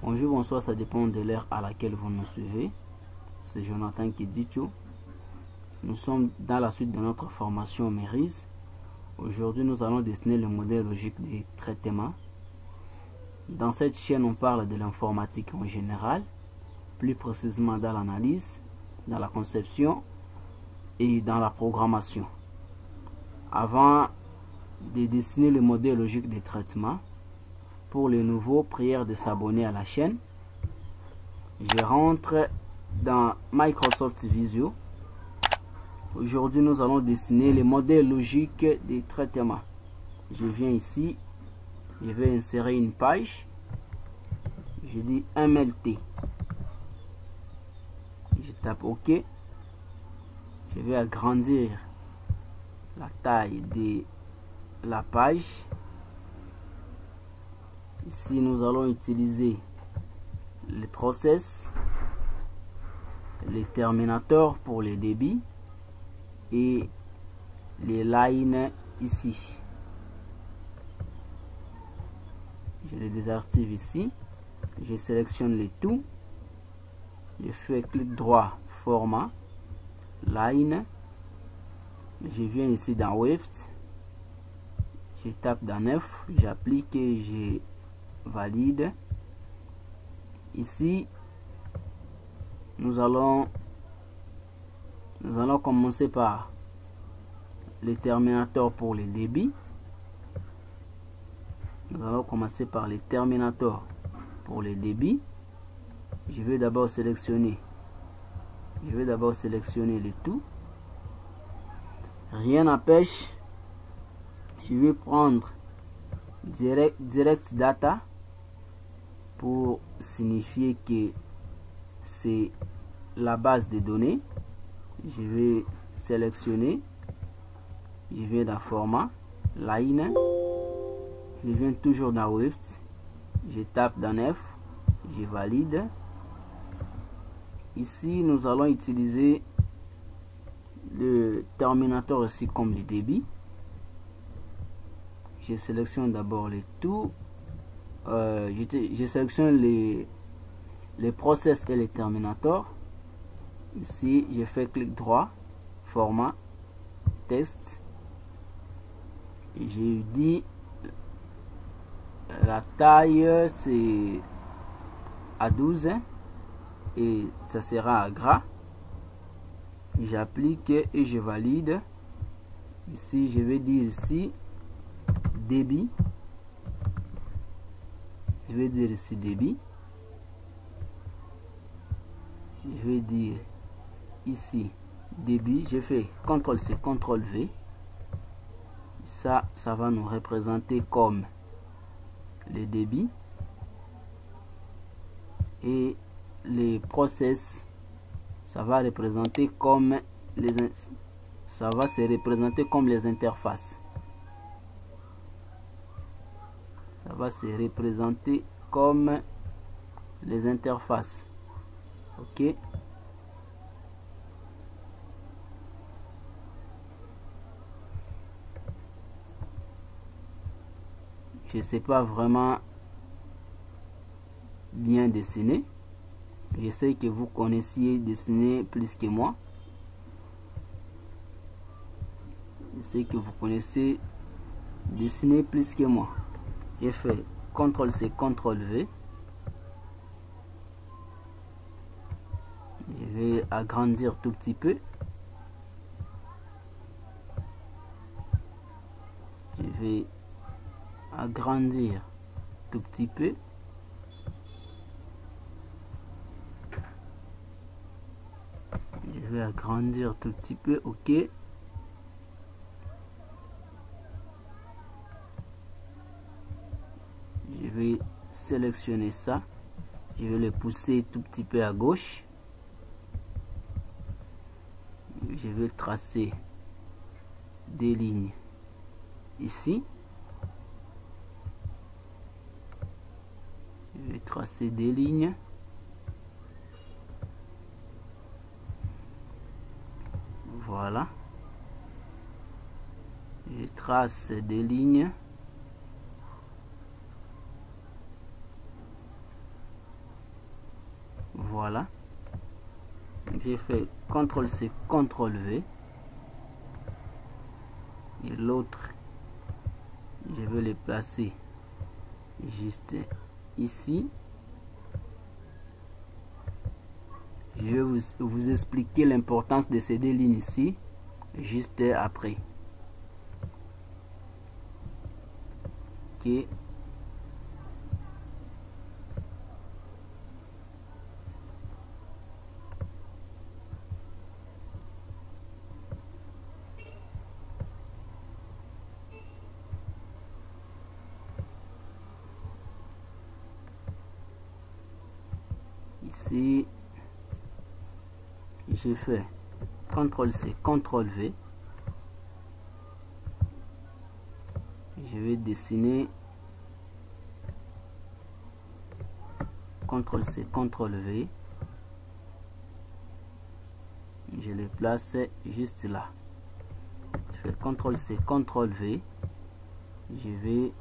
Bonjour, bonsoir, ça dépend de l'heure à laquelle vous nous suivez. C'est Jonathan Kidicho. Nous sommes dans la suite de notre formation MERIS. Aujourd'hui, nous allons dessiner le modèle logique des traitements. Dans cette chaîne, on parle de l'informatique en général, plus précisément dans l'analyse, dans la conception et dans la programmation. Avant de dessiner le modèle logique des traitements, pour les nouveaux, prière de s'abonner à la chaîne. Je rentre dans Microsoft Visio. Aujourd'hui, nous allons dessiner le modèle logique des traitements. Je viens ici, je vais insérer une page. Je dis MLT. Je tape OK. Je vais agrandir la taille de la page. Ici, nous allons utiliser les process, les terminateurs pour les débits et les lines ici. Je les désactive ici. Je sélectionne les tout. Je fais clic droit, format, line. Je viens ici dans Weft. Je tape dans 9. J'applique et je valide. Ici, nous allons commencer par les terminateurs pour les débits. Nous allons commencer par les terminateurs pour les débits. Je vais d'abord sélectionner les tout. Rien n'empêche. Je vais prendre direct data pour signifier que c'est la base de données. Je vais sélectionner. Je viens dans format, line. Je viens toujours dans Weft. Je tape dans F. Je valide. Ici, nous allons utiliser le terminateur aussi comme le débit. Je sélectionne d'abord les tout. Je sélectionne les process et les terminateurs. Ici, je fais clic droit, format, texte. Et je dis la taille c'est à 12 et ça sera à gras. J'applique et je valide. Ici, je vais dire ici débit. Je vais dire ici débit. Je vais dire ici débit. Je fais CTRL-C, CTRL-V. Ça va nous représenter comme les débits. Et les process, ça va représenter comme ça va se représenter comme les interfaces. Ça va se représenter comme les interfaces. OK. Je ne sais pas vraiment bien dessiner. Je sais que vous connaissiez dessiner plus que moi. Je sais que vous connaissez dessiner plus que moi. J'ai fait CTRL-C, CTRL-V. Je vais agrandir tout petit peu. Je vais agrandir tout petit peu. Je vais agrandir tout petit peu. OK. Je vais sélectionner ça. Je vais le pousser tout petit peu à gauche. Je vais tracer des lignes ici. Je vais tracer des lignes. Voilà. Je trace des lignes. Voilà. J'ai fait CTRL-C, CTRL-V. Et l'autre, je vais le placer juste ici. Je vais vous expliquer l'importance de ces deux lignes ici, juste après. Ok. Ici, j'ai fait CTRL-C, CTRL-V. Je vais dessiner CTRL-C, CTRL-V. Je les place juste là. Je fais CTRL-C, CTRL-V. Je vais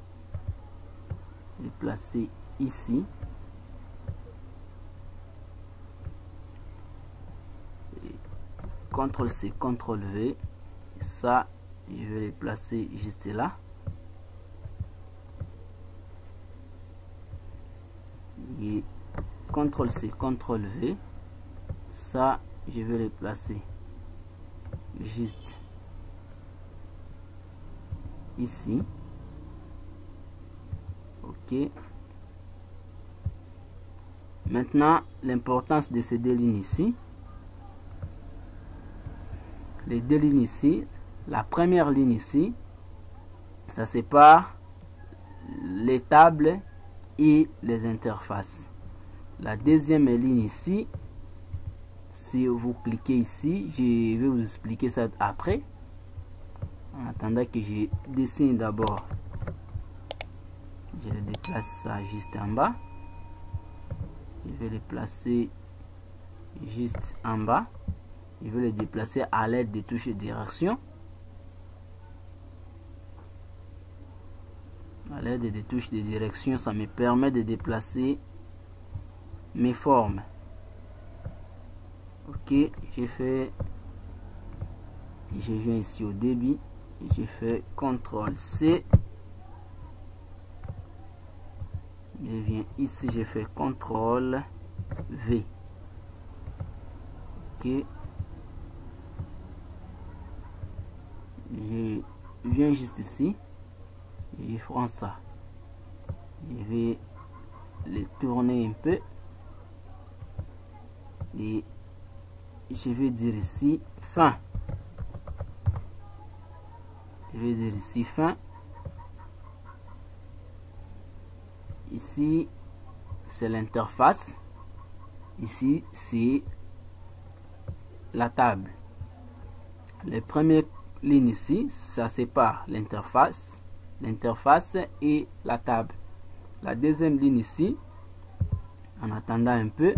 les placer ici. CTRL-C, CTRL-V. Ça, je vais les placer juste là. Et CTRL-C, CTRL-V. Ça, je vais les placer juste ici. Ok. Maintenant, l'importance de ces deux lignes ici. Les deux lignes ici, la première ligne ici, ça sépare les tables et les interfaces. La deuxième ligne ici, si vous cliquez ici, je vais vous expliquer ça après. En attendant que je dessine d'abord, je le déplace ça juste en bas. Je vais le placer juste en bas. Je vais le déplacer à l'aide des touches de direction. À l'aide des touches de direction, ça me permet de déplacer mes formes. Ok, j'ai fait, je viens ici au débit, j'ai fait CTRL-C. Je viens ici, j'ai fait CTRL-V. Ok. Je viens juste ici, je prends ça, je vais le tourner un peu et je vais dire ici fin. Je vais dire ici fin. Ici c'est l'interface, ici c'est la table. Les premières lignes ici, ça sépare l'interface et la table. La deuxième ligne ici, en attendant un peu,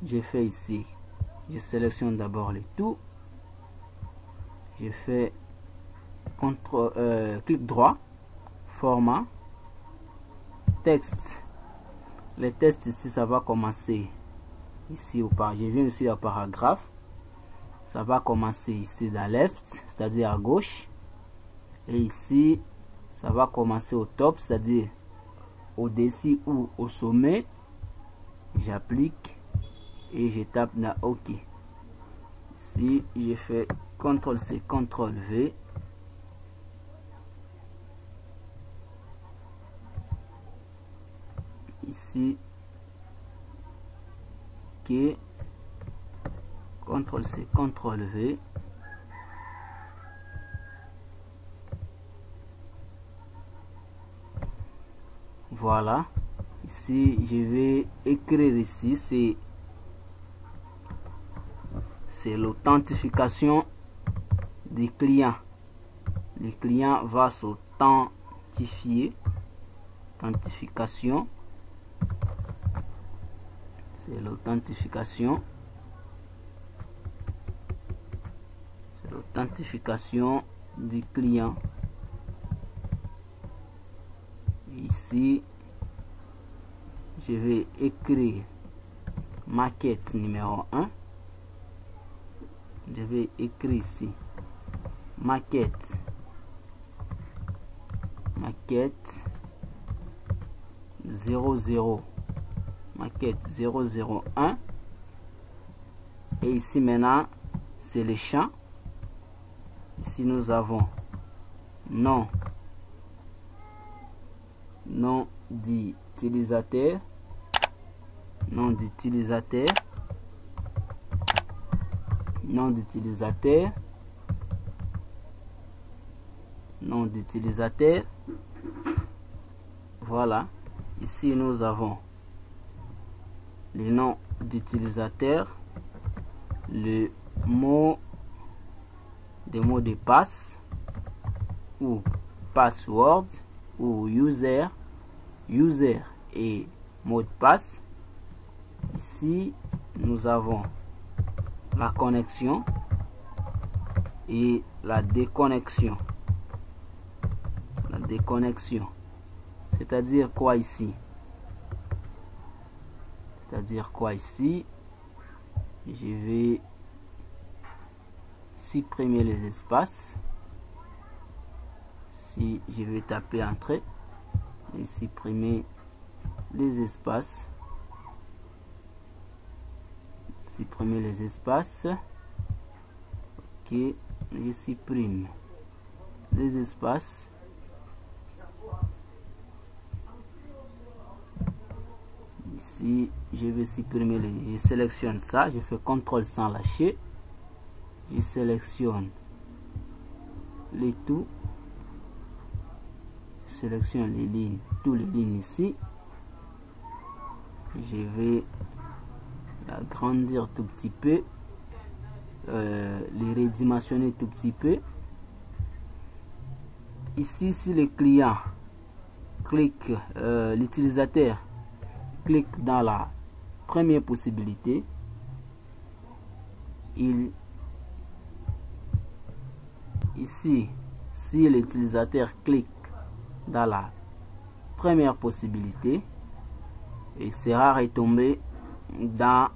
je fais ici, je sélectionne d'abord les tout, je fais clic droit, format, texte. Les textes ici, ça va commencer ici au paragraphe. Je viens ici au paragraphe. Ça va commencer ici dans left, c'est-à-dire à gauche. Et ici, ça va commencer au top, c'est-à-dire au-dessus ou au sommet. J'applique et je tape dans OK. Ici, j'ai fait CTRL-C, CTRL-V. Ici, OK. CTRL-C, CTRL-V. Voilà. Ici, je vais écrire ici, c'est l'authentification des clients. Le client va s'authentifier. Authentification. C'est l'authentification. C'est l'authentification du client. Ici, je vais écrire maquette numéro 1. Je vais écrire ici maquette 00, maquette 001. Et ici maintenant c'est les champs. Ici nous avons nom d'utilisateur, nom d'utilisateur, nom d'utilisateur, nom d'utilisateur. Voilà, ici nous avons le nom d'utilisateur, le mot de passe ou password ou user et mot de passe. Ici nous avons la connexion et la déconnexion. La déconnexion, c'est-à-dire quoi ici? C'est-à-dire quoi ici? Je vais supprimer les espaces. Si je vais taper entrée et supprimer les espaces, supprimer les espaces. Ok, je supprime les espaces. Ici je vais supprimer je sélectionne ça, je fais CTRL sans lâcher, je sélectionne les tout, je sélectionne les lignes, toutes les lignes ici. Je vais agrandir tout petit peu, les redimensionner tout petit peu. Ici si le client clique, l'utilisateur clique dans la première possibilité, ici si l'utilisateur clique dans la première possibilité, il sera retombé dans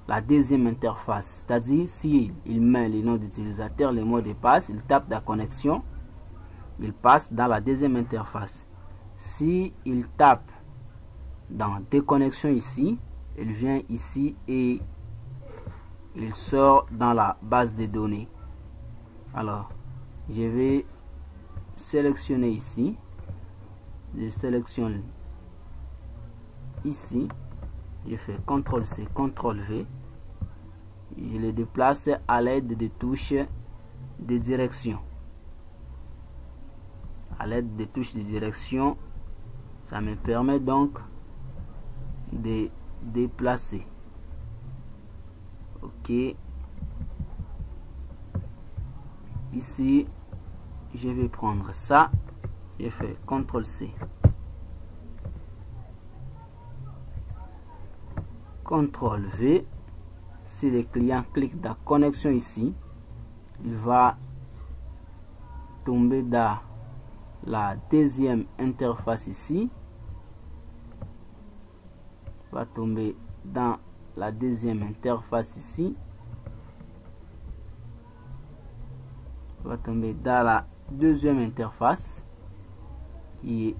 la deuxième interface, c'est-à-dire si il met le nom d'utilisateur, le mot de passe, il tape la connexion, il passe dans la deuxième interface. Si il tape dans déconnexion ici, il vient ici et il sort dans la base de données. Alors je vais sélectionner ici, je sélectionne ici, je fais CTRL C, CTRL V, je le déplace à l'aide des touches de direction. À l'aide des touches de direction, ça me permet donc de déplacer. Ok, ici je vais prendre ça, je fais CTRL C, CTRL V. Si le client clique dans connexion ici, il va tomber dans la deuxième interface ici, va tomber dans la deuxième interface ici, va tomber dans la deuxième interface qui est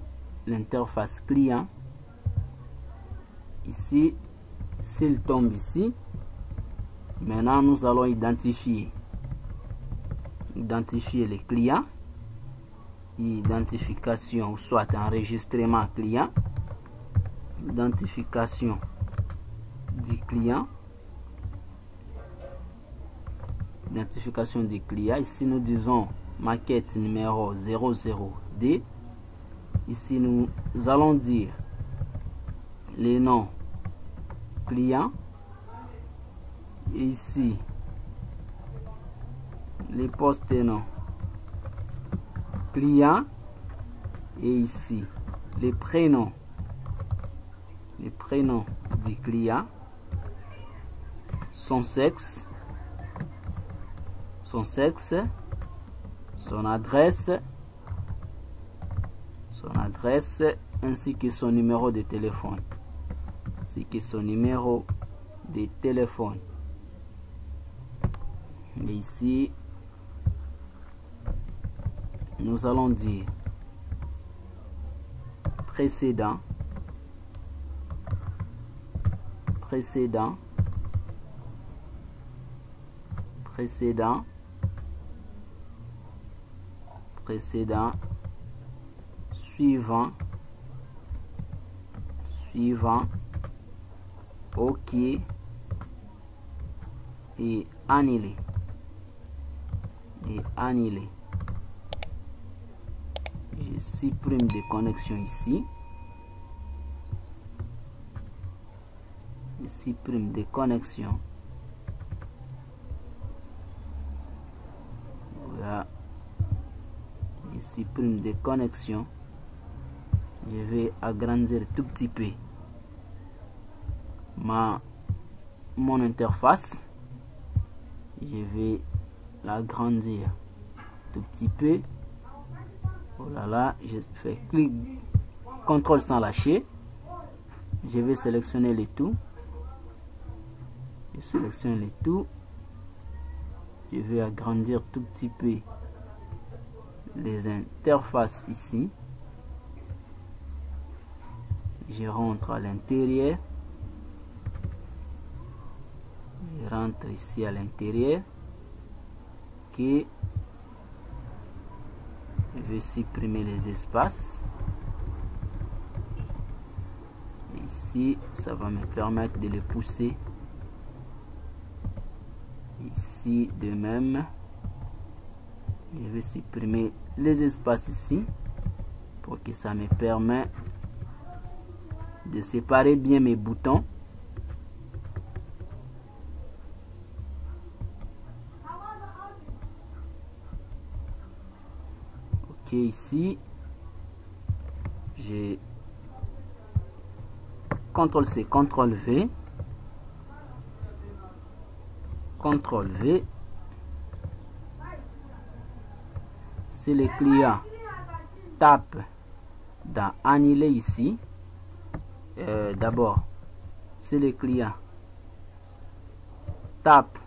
l'interface client. Ici s'il tombe ici, maintenant nous allons identifier les clients, identification ou soit enregistrement client, identification du client, identification du client. Ici nous disons maquette numéro 00D. Ici nous allons dire les noms client et ici les postes noms client et ici les prénoms du client, son sexe, son adresse ainsi que son numéro de téléphone, des téléphones. Et ici, nous allons dire précédent, précédent, précédent, précédent, suivant, suivant, OK et annuler. Et annuler. Je supprime des connexions ici. Je supprime des connexions. Voilà. Je supprime des connexions. Je vais agrandir tout petit peu mon interface. Je vais l'agrandir tout petit peu. Voilà, là, je fais clic, contrôle sans lâcher. Je vais sélectionner le tout. Je sélectionne le tout. Je vais agrandir tout petit peu les interfaces ici. Je rentre à l'intérieur. Je rentre ici à l'intérieur. Ok. Je vais supprimer les espaces. Ici, ça va me permettre de les pousser. Ici, de même. Je vais supprimer les espaces ici pour que ça me permette de séparer bien mes boutons. Ok, ici, j'ai CTRL-C, CTRL-V, CTRL-V. Si le client tape dans annuler ici, d'abord, si le client tape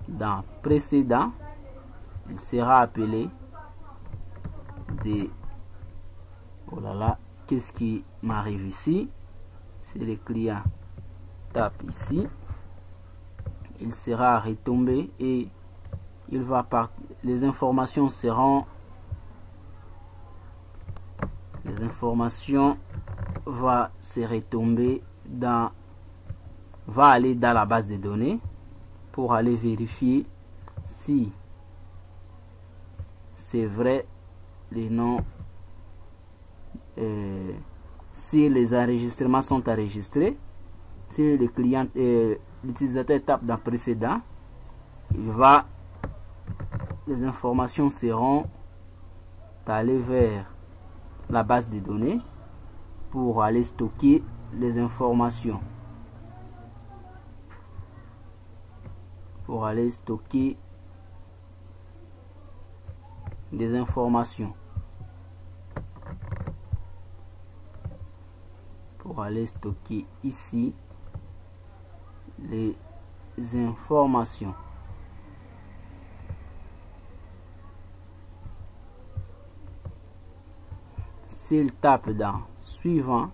dans précédent, il sera appelé de... Oh là là, qu'est-ce qui m'arrive ici? Si le client tape ici, il sera retombé et il va partir. Les informations seront... Les informations va se retomber dans... Va aller dans la base de données pour aller vérifier si c'est vrai les noms, si les enregistrements sont enregistrés. Si le client, l'utilisateur tape dans précédent, il va, les informations seront allées vers la base de données pour aller stocker les informations. Pour aller stocker des informations. Pour aller stocker ici les informations. S'il tape dans suivant,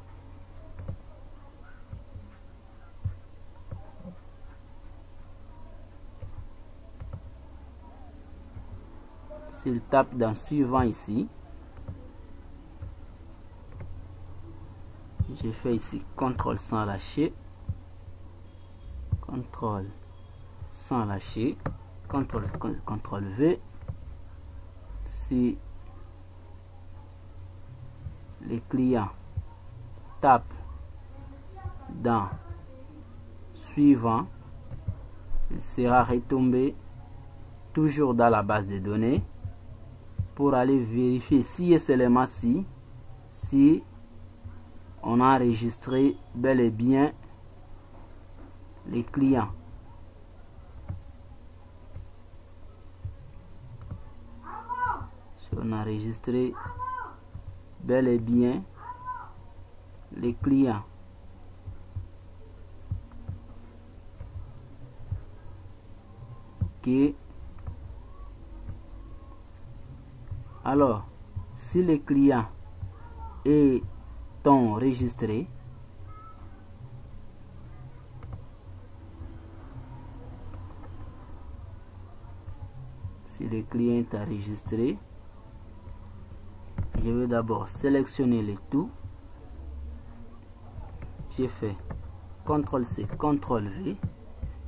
s'il tape dans suivant ici, j'ai fait ici CTRL sans lâcher, CTRL sans lâcher, CTRL V. Si les clients tapent dans suivant, il sera retombé toujours dans la base de données pour aller vérifier si et seulement si on a enregistré bel et bien les clients. Si on a enregistré bel et bien les clients. OK. Alors, si le client est enregistré, si le client est enregistré, je vais d'abord sélectionner le tout. J'ai fait CTRL-C, CTRL-V.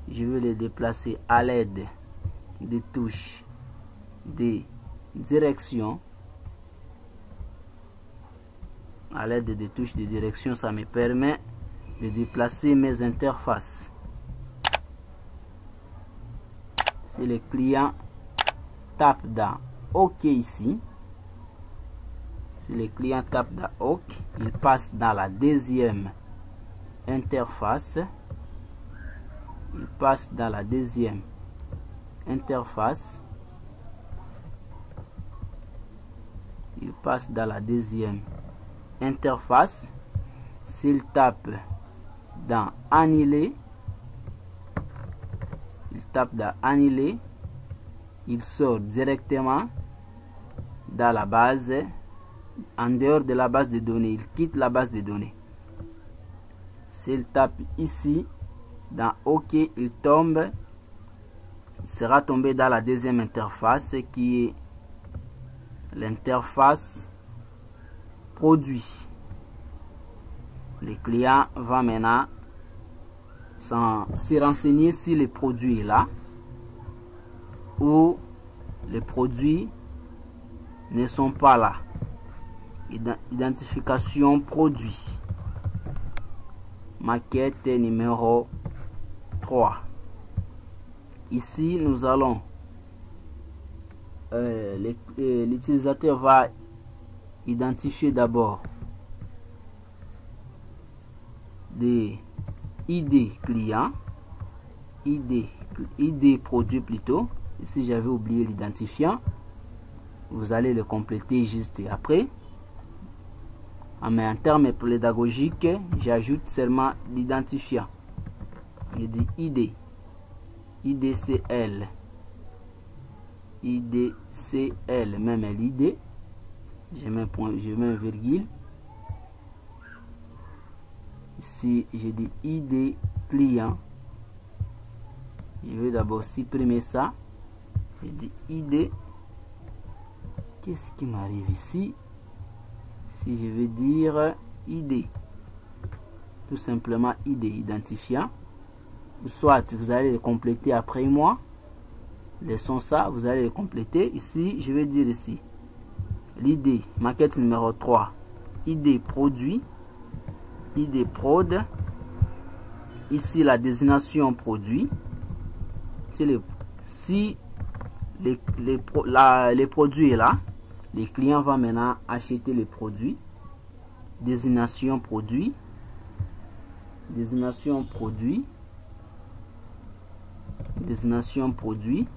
Je vais le déplacer à l'aide des touches de direction. À l'aide des touches de direction, ça me permet de déplacer mes interfaces. Si le client tape dans OK ici, si le client tape dans OK, il passe dans la deuxième interface. Il passe dans la deuxième interface. Il passe dans la deuxième interface. S'il tape dans annuler, il tape dans annuler, il sort directement dans la base, en dehors de la base de données. Il quitte la base de données. S'il tape ici dans OK, il tombe, il sera tombé dans la deuxième interface qui est l'interface produit. Le client va maintenant se renseigner si le produit est là ou les produits ne sont pas là. Identification produit. Maquette numéro 3. Ici, nous allons l'utilisateur va identifier d'abord des ID client, ID produit plutôt. Ici, j'avais oublié l'identifiant. Vous allez le compléter juste après. Mais en termes pédagogiques, j'ajoute seulement l'identifiant. Je dis ID. IDCL. IDCL, même l'ID. Je mets un virgule. Ici, je dis ID client. Je vais d'abord supprimer ça. Je dis ID. Qu'est-ce qui m'arrive ici? Si je vais dire ID, tout simplement ID, identifiant, soit vous allez le compléter après moi, laissons ça, vous allez le compléter. Ici, je vais dire ici, l'ID, maquette numéro 3, ID produit, ID prod, ici la désignation produit, si le produit est là, les clients vont maintenant acheter les produits. Désignation produit. Désignation produit. Désignation produit.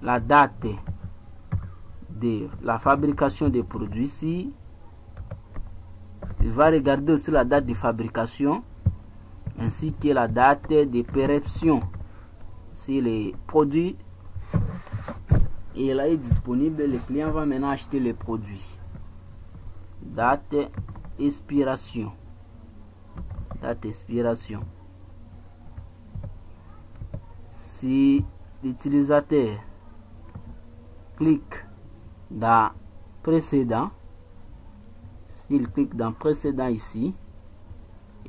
La date de la fabrication des produits. Ici, il va regarder aussi la date de fabrication ainsi que la date de péremption. Si les produits et là est disponible, le client va maintenant acheter les produits. Date expiration. Date expiration. Si l'utilisateur clique dans précédent, s'il clique dans précédent ici,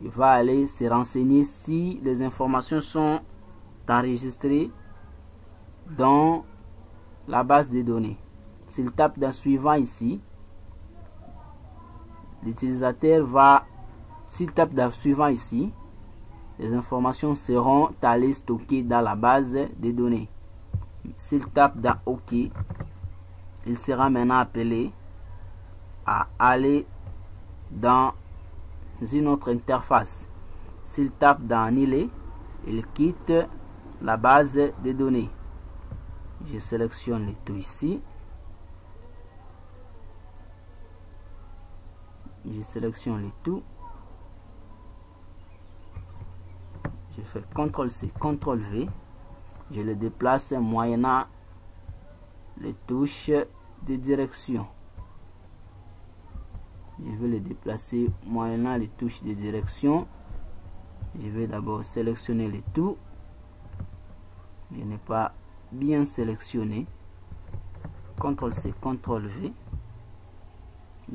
il va aller se renseigner si les informations sont enregistrées dans la base de données. S'il tape dans suivant ici, l'utilisateur va, s'il tape dans suivant ici, les informations seront allées stockées dans la base de données. S'il tape dans OK, il sera maintenant appelé à aller dans une autre interface. S'il tape dans annuler, il quitte la base de données. Je sélectionne le tout ici. Je sélectionne le tout. Je fais CTRL-C, CTRL-V. Je le déplace moyennant les touches de direction. Je vais le déplacer moyennant les touches de direction. Je vais d'abord sélectionner le tout. Je n'ai pas bien sélectionné. CTRL-C, CTRL-V.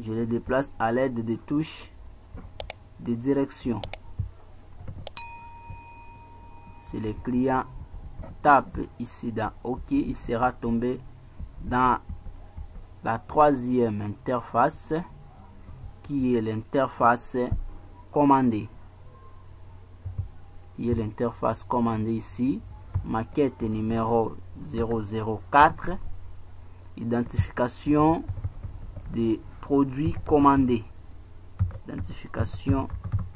Je le déplace à l'aide des touches de direction. Si le client tape ici dans OK, il sera tombé dans la troisième interface qui est l'interface commandée. Qui est l'interface commandée ici. Maquette numéro 004. Identification des produits commandés. Identification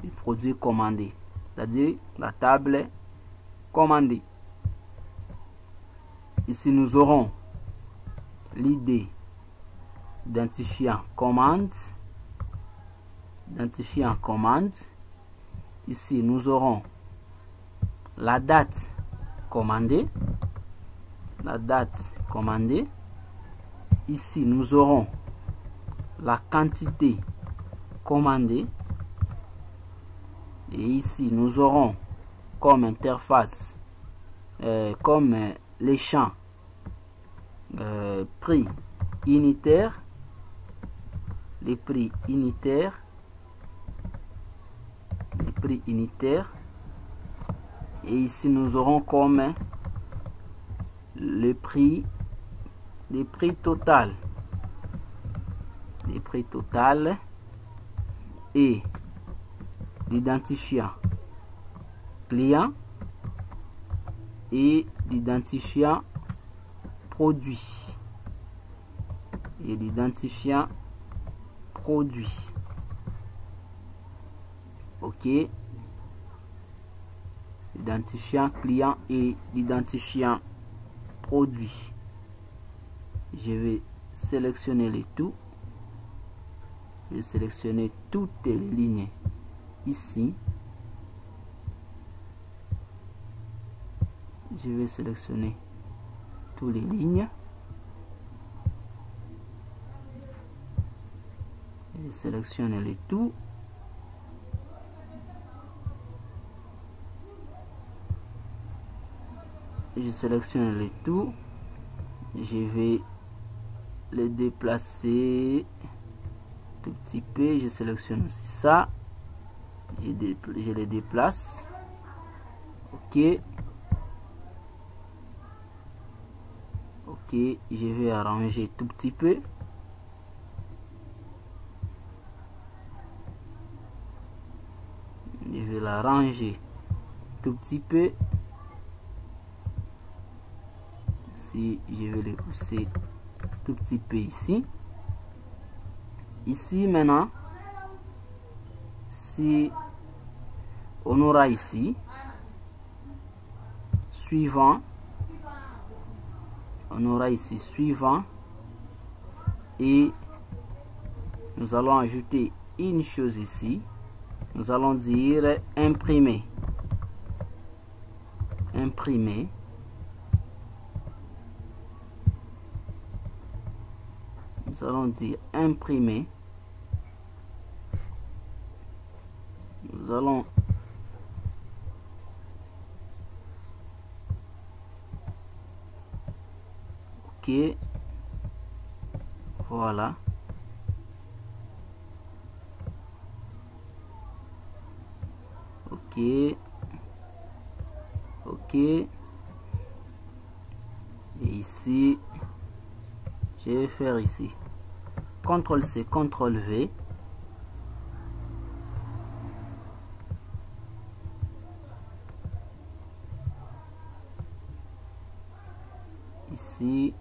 des produits commandés. C'est-à-dire la table commandée. Ici nous aurons l'idée identifiant commande. Identifiant commande. Ici nous aurons la date commandée. La date commandée. Ici nous aurons la quantité commandée. Et ici nous aurons comme interface, comme les champs prix unitaire, les prix unitaires, les prix unitaires. Et ici nous aurons comme le prix total, les prix total et l'identifiant client et l'identifiant produit et l'identifiant produit. OK. L'identifiant client et l'identifiant produit. Je vais sélectionner les tout. Je vais sélectionner toutes les lignes ici. Je vais sélectionner toutes les lignes. Je sélectionne les tout. Je sélectionne les tout. Je vais les déplacer tout petit peu. Je sélectionne aussi ça. Je les déplace. OK. OK. Je vais arranger tout petit peu. Je vais l'arranger tout petit peu. Si je vais les pousser tout petit peu ici. Ici maintenant, si on aura ici suivant, on aura ici suivant et nous allons ajouter une chose ici. Nous allons dire imprimer. Imprimer. Nous allons dire imprimer. Nous allons OK. Voilà. OK. OK. Et ici, je vais faire ici. CTRL-C, CTRL-V. Ici,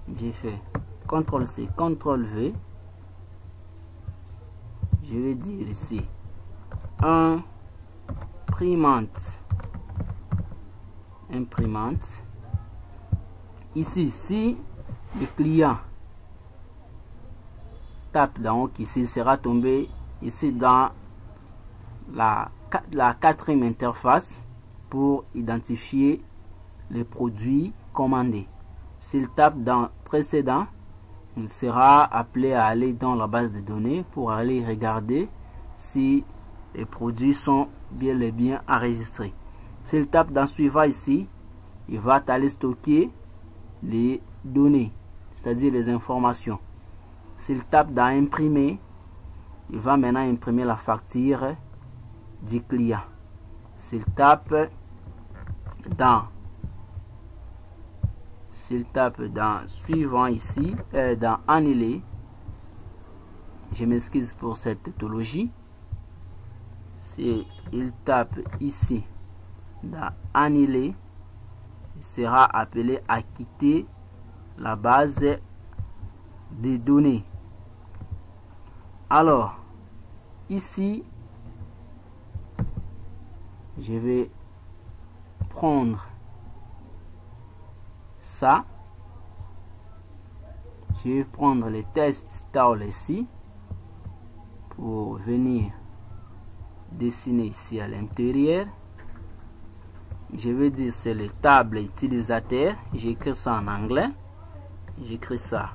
j'ai fait CTRL-C, CTRL-V. Je vais dire ici imprimante. Imprimante. Ici, si le client tape dans OK, ici, il sera tombé ici dans la la quatrième interface pour identifier les produits commandés. S'il tape dans précédent, il sera appelé à aller dans la base de données pour aller regarder si les produits sont bien et bien enregistrés. S'il tape dans suivant ici, il va aller stocker les données, c'est-à-dire les informations. S'il tape dans imprimer, il va maintenant imprimer la facture du client. S'il tape dans suivant ici, dans annuler, je m'excuse pour cette tautologie. S'il tape ici dans annuler, il sera appelé à quitter la base de données. Alors ici, je vais prendre ça, je vais prendre les tests style ici pour venir dessiner ici à l'intérieur. Je vais dire c'est les tables utilisateurs. J'écris ça en anglais. J'écris ça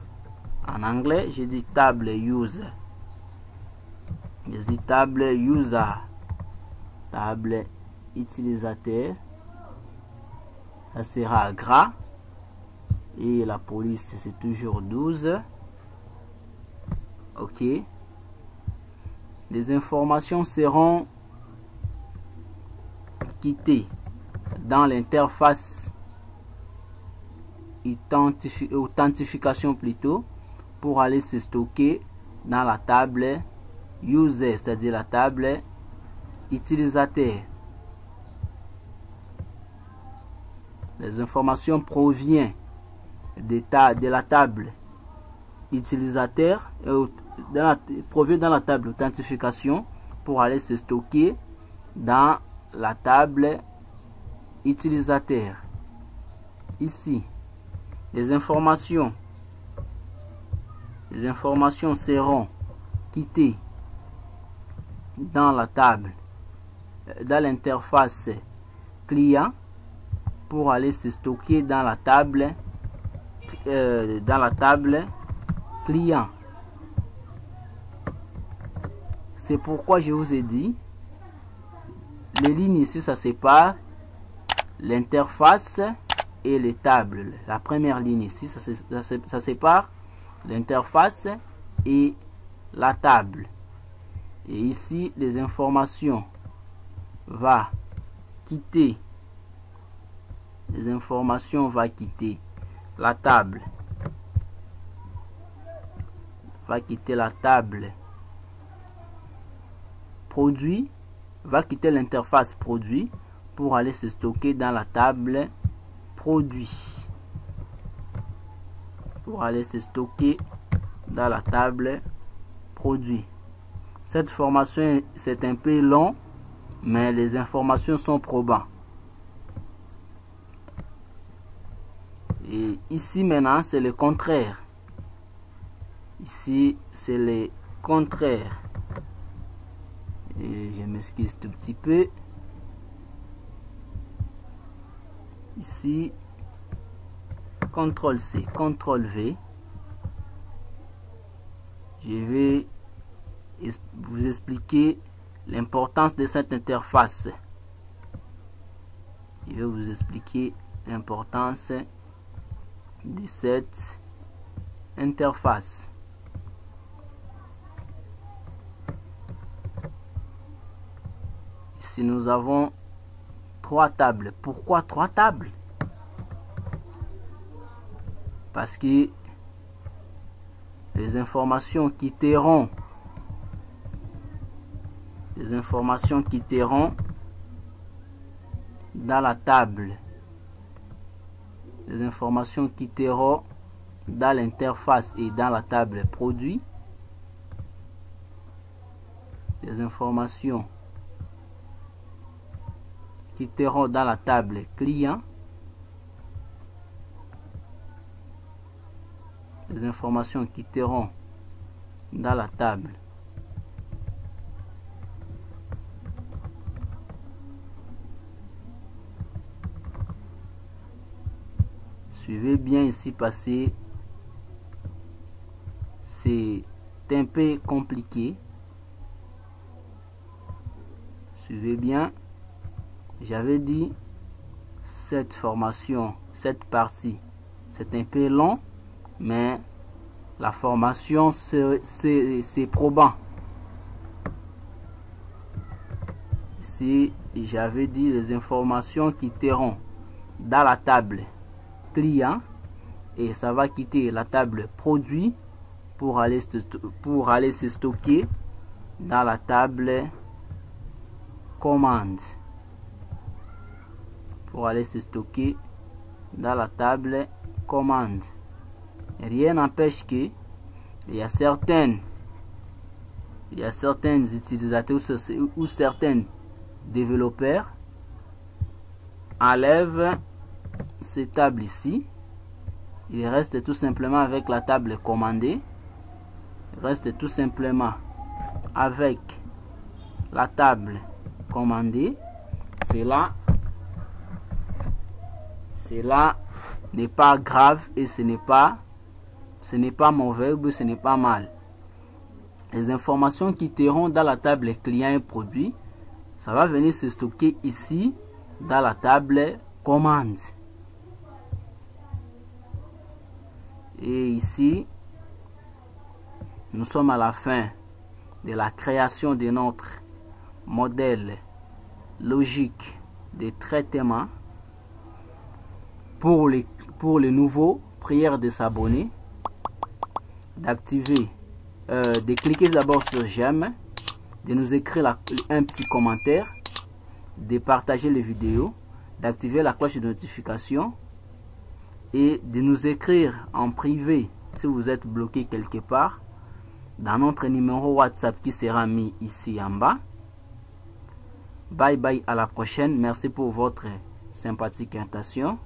en anglais. Je dis table user. Je dis table user. Table utilisateur. Ça sera gras. Et la police c'est toujours 12. Ok. Les informations seront quittées dans l'interface authentification plutôt pour aller se stocker dans la table user, c'est-à-dire la table utilisateur. Les informations proviennent de la table utilisateur provient dans la table authentification pour aller se stocker dans la table utilisateur. Ici, les informations seront quittées dans la table, dans l'interface client pour aller se stocker dans la table client. C'est pourquoi je vous ai dit, les lignes ici, ça sépare l'interface et les tables. La première ligne ici, ça sépare l'interface et la table. Et ici, les informations vont quitter la table. Va quitter la table produit, va quitter l'interface produit pour aller se stocker dans la table produit. Cette formation c'est un peu long, mais les informations sont probantes. Et ici maintenant c'est le contraire. Ici c'est le contraire. Et je m'excuse tout petit peu. Ici, CTRL-C, CTRL-V. Je vais vous expliquer l'importance de cette interface. Ici, nous avons 3 tables. Pourquoi 3 tables? Parce que les informations quitteront dans la table. Les informations quitteront dans l'interface et dans la table produit. Les informations quitteront dans la table client. Les informations quitteront dans la table Suivez bien ici parce que c'est un peu compliqué. Suivez bien. J'avais dit cette formation, cette partie, c'est un peu long, mais la formation c'est probant. Ici, j'avais dit les informations quitteront dans la table client et ça va quitter la table produit pour aller se stocker dans la table commande. Pour aller se stocker dans la table commande. Rien n'empêche que il y a certains utilisateurs ou certains développeurs enlèvent ces tables ici. Il reste tout simplement avec la table commandée. Il reste tout simplement avec la table commandée. Cela n'est pas grave et ce n'est pas mauvais ou ce n'est pas mal. Les informations qui quitteront dans la table client et produit, ça va venir se stocker ici dans la table commande. Et ici, nous sommes à la fin de la création de notre modèle logique de traitement. Pour les nouveaux, prière de s'abonner, d'activer, de cliquer d'abord sur j'aime, de nous écrire un petit commentaire, de partager les vidéos, d'activer la cloche de notification et de nous écrire en privé si vous êtes bloqué quelque part dans notre numéro WhatsApp qui sera mis ici en bas. Bye bye, à la prochaine. Merci pour votre sympathique attention.